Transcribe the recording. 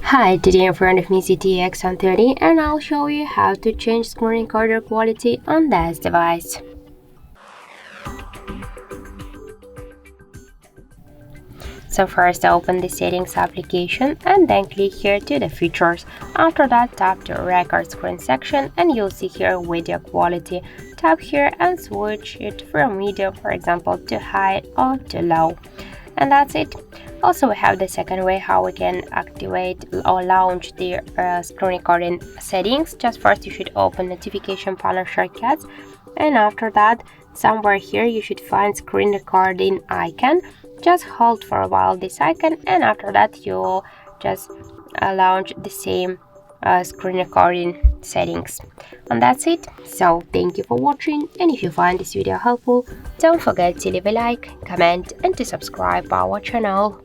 Hi, today in front of me ZTE Axon 30 and I'll show you how to change screen recorder quality on this device. So first open the settings application and then click here to the features. After that tap to record screen section and you'll see here video quality. Tap here and switch it from video, for example, to high or to low. And that's it. Also, we have the second way how we can activate or launch the screen recording settings. Just first you should open notification panel shortcuts, and after that somewhere here you should find screen recording icon. Just hold for a while this icon, and after that you'll just launch the same screen recording settings. And that's it. So thank you for watching, and if you find this video helpful, don't forget to leave a like, comment and to subscribe our channel.